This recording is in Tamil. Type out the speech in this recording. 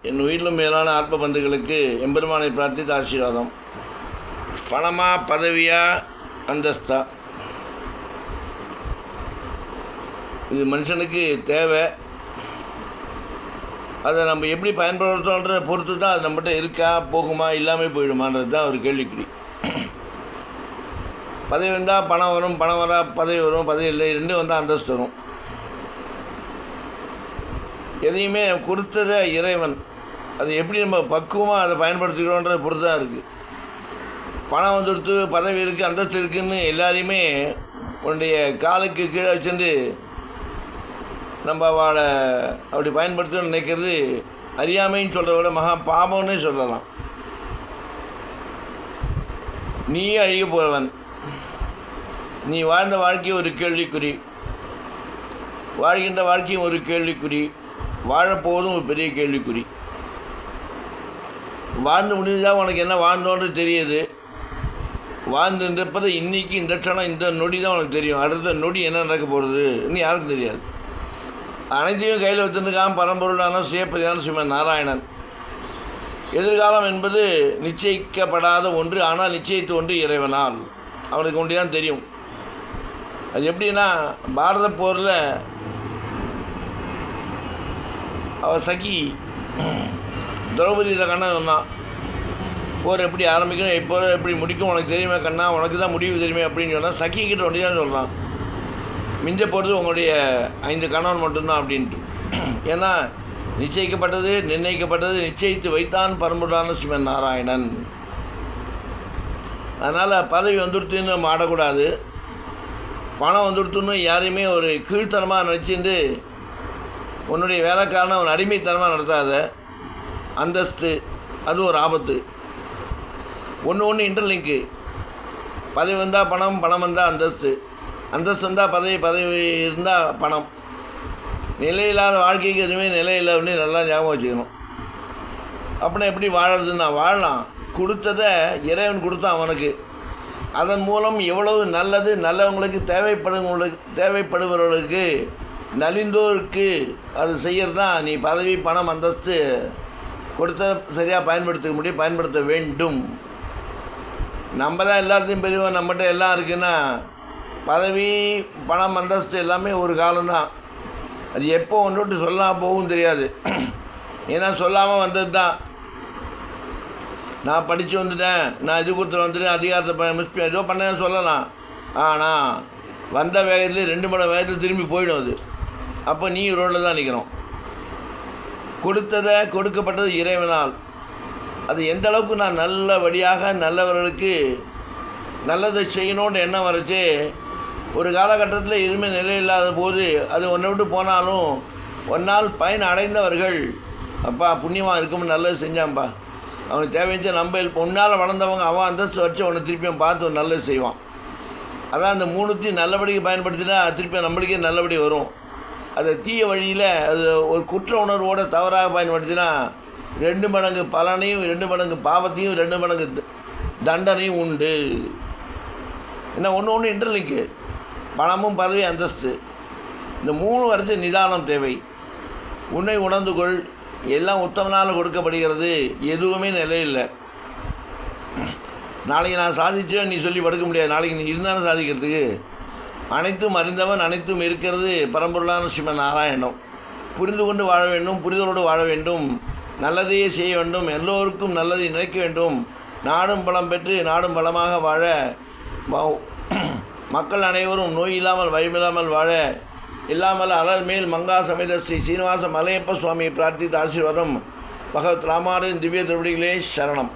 என் உயிரிலும் மேலான ஆத்ம பந்துகளுக்கு எம்பெருமானை பிரார்த்தித்த ஆசீர்வாதம். பணமா, பதவியா, அந்தஸ்தா, இது மனுஷனுக்கு தேவை. அதை நம்ம எப்படி பயன்படுத்துகிறோன்றதை பொறுத்து தான் அது நம்மகிட்ட இருக்கா, போகுமா, இல்லாமல் போயிடுமான்றது தான் ஒரு கேள்விக்குறி. பதவி வந்தால் பணம் வரும், பணம் வரா பதவி வரும், பதவி இல்லை ரெண்டும் வந்தால் அந்தஸ்து வரும். எதையுமே கொடுத்ததை இறைவன், அது எப்படி நம்ம பக்குவமாக அதை பயன்படுத்திக்கிறோன்றதை பொறுத்து தான் இருக்குது. பணம் வந்துடுத்து, பதவி இருக்குது, அந்தஸ்து இருக்குதுன்னு எல்லாரையுமே உன்னுடைய காலுக்கு கீழே வச்சுட்டு நம்ம அவளை அப்படி பயன்படுத்தணும்னு நினைக்கிறது அறியாமைன்னு சொல்கிறத விட மகா பாவம்னே சொல்லலாம். நீயே அழிய போகிறவன். நீ வாழ்ந்த வாழ்க்கையும் ஒரு கேள்விக்குறி, வாழ்கின்ற வாழ்க்கையும் ஒரு கேள்விக்குறி, வாழப்போவதும் ஒரு பெரிய கேள்விக்குறி. வாழ்ந்து முடிஞ்சால் உனக்கு என்ன வாழ்ந்தோன்னு தெரியுது. வாழ்ந்துன்றப்பதை இன்றைக்கி இந்த க்ஷணம் இந்த நொடி தான் உனக்கு தெரியும். அடுத்த நொடி என்ன நடக்க போகிறது இன்னும் யாருக்கும் தெரியாது. அனைத்தையும் கையில் வச்சுருக்கான் பரம்பொருளான சுயப்பதியான ஸ்ரீமன் நாராயணன். எதிர்காலம் என்பது நிச்சயிக்கப்படாத ஒன்று, ஆனால் நிச்சயித்த ஒன்று இறைவனால். அவனுக்கு ஒன்று தான் தெரியும். அது எப்படின்னா, பாரத போரில் அவள் சகி திரௌபதியில் கண்ணா சொன்னான், போர் எப்படி ஆரம்பிக்கணும், எப்போ எப்படி முடிக்கும் உனக்கு தெரியுமே கண்ணா, உனக்கு தான் முடிவு தெரியுமே அப்படின்னு சொன்னால் சகிக்கிட்ட ஒன்று தான் சொல்கிறான், மிஞ்ச போகிறது உங்களுடைய 5 கணவன் மட்டும்தான் அப்படின்ட்டு. ஏன்னா நிச்சயிக்கப்பட்டது, நிர்ணயிக்கப்பட்டது, நிச்சயித்து வைத்தான் பரம்பொருளான சிவன் நாராயணன். அதனால் பதவி வந்துடுத்துன்னு நம்ம ஆடக்கூடாது. பணம் வந்துடுத்துன்னு யாரையுமே ஒரு கீழ்த்தனமாக நினச்சிட்டு உன்னுடைய வேலைக்காரனை அவன் அடிமைத்தனமாக நடத்தாத. அந்தஸ்து அது ஒரு ஆபத்து. ஒன்று இன்டர்லிங்க்கு. பதவி வந்தால் பணம், பணம் வந்தால் அந்தஸ்து, அந்தஸ்து வந்தால் பதவி, பதவி இருந்தால் பணம். நிலையில்லாத வாழ்க்கைக்கு எதுவுமே நிலையில்லை அப்படின்னு நல்லா ஞாபகம் வச்சுக்கணும். அப்படின்னா எப்படி வாழறதுன்னா, வாழலாம். கொடுத்ததை இறைவன் கொடுத்தான் அவனுக்கு. அதன் மூலம் எவ்வளவு நல்லது, நல்லவங்களுக்கு தேவைப்படுபவர்களுக்கு நலிந்தோருக்கு அது செய்கிறது தான். நீ பதவி, பணம், அந்தஸ்து கொடுத்த சரியாக பயன்படுத்த முடியும், பயன்படுத்த வேண்டும். நம்ம தான் எல்லாத்தையும் பெரியவன், நம்மகிட்ட எல்லாம் இருக்குன்னா பதவி, பணம், அந்தஸ்து எல்லாமே ஒரு காலம்தான். அது எப்போ ஒன்று சொல்லாமல் போகும் தெரியாது. ஏன்னா சொல்லாமல் வந்தது தான். நான் படித்து வந்துட்டேன், நான் இது கொடுத்துட்டு வந்துட்டேன், அதிகாரத்தை மிஸ் ஏதோ பண்ண சொல்லலாம். ஆனால் வந்த வேகத்துலேயே 2 மணி வேகத்தில் திரும்பி போயிடும் அது. அப்போ நீ ரோட்டில் தான் நிற்கணும். கொடுத்ததை, கொடுக்கப்பட்டது இறைவனால். அது எந்த அளவுக்கு நான் நல்லபடியாக நல்லவர்களுக்கு நல்லதை செய்யணுன்ற எண்ணம் வரைச்சி ஒரு காலகட்டத்தில் எதுவுமே நிலையில்லாத போது அது ஒன்றை விட்டு போனாலும் ஒன்னால் பயன் அடைந்தவர்கள், அப்பா புண்ணியமாக இருக்கும், நல்லது செஞ்சான்ப்பா, அவனுக்கு தேவைச்சா நம்ம உன்னால் வளர்ந்தவங்க அவன் அந்தஸ்து வச்சு அவனை திருப்பியும் பார்த்து ஒரு நல்லது செய்வான். அதான் அந்த 3த்தையும் நல்லபடிக்கு பயன்படுத்தினா திருப்பி நம்மளுக்கே நல்லபடி வரும். அதை தீய வழியில் அது ஒரு குற்ற உணர்வோடு தவறாக பயன்படுத்தினா 2 மடங்கு பலனையும், 2 மடங்கு பாவத்தையும், 2 மடங்கு தண்டனையும் உண்டு. என்ன ஒன்று இன்டர்லிங்க்கு. பணமும் பதவி, அந்தஸ்து, இந்த 3 வருஷம் நிதானம் தேவை. உன்னை உணர்ந்து கொள். எல்லாம் உத்தமனால் கொடுக்கப்படுகிறது, எதுவுமே நிலையில்லை. நாளைக்கு நான் சாதிச்சேன் நீ சொல்லி படுக்க முடியாது. நாளைக்கு நீ இருந்தாலும் சாதிக்கிறதுக்கு. அனைத்தும் அறிந்தவன், அனைத்தும் இருக்கிறது பரம்பொருளான ஸ்ரீமன் நாராயணம். புரிந்து கொண்டு வாழ வேண்டும், புரிதலோடு வாழ வேண்டும், நல்லதையே செய்ய வேண்டும், எல்லோருக்கும் நல்லதை நினைக்க வேண்டும், நாடும் பலம் பெற்று நாடும் பலமாக வாழ, மக்கள் அனைவரும் நோய் இல்லாமல் பயமில்லாமல் வாழ, இல்லாமல் அலர் மேல் மங்கா சமேத ஸ்ரீ சீனிவாச மலையப்ப சுவாமியை பிரார்த்தித்த ஆசீர்வாதம். பகவத் ராமாரின் திவ்ய திருவடிகளே சரணம்.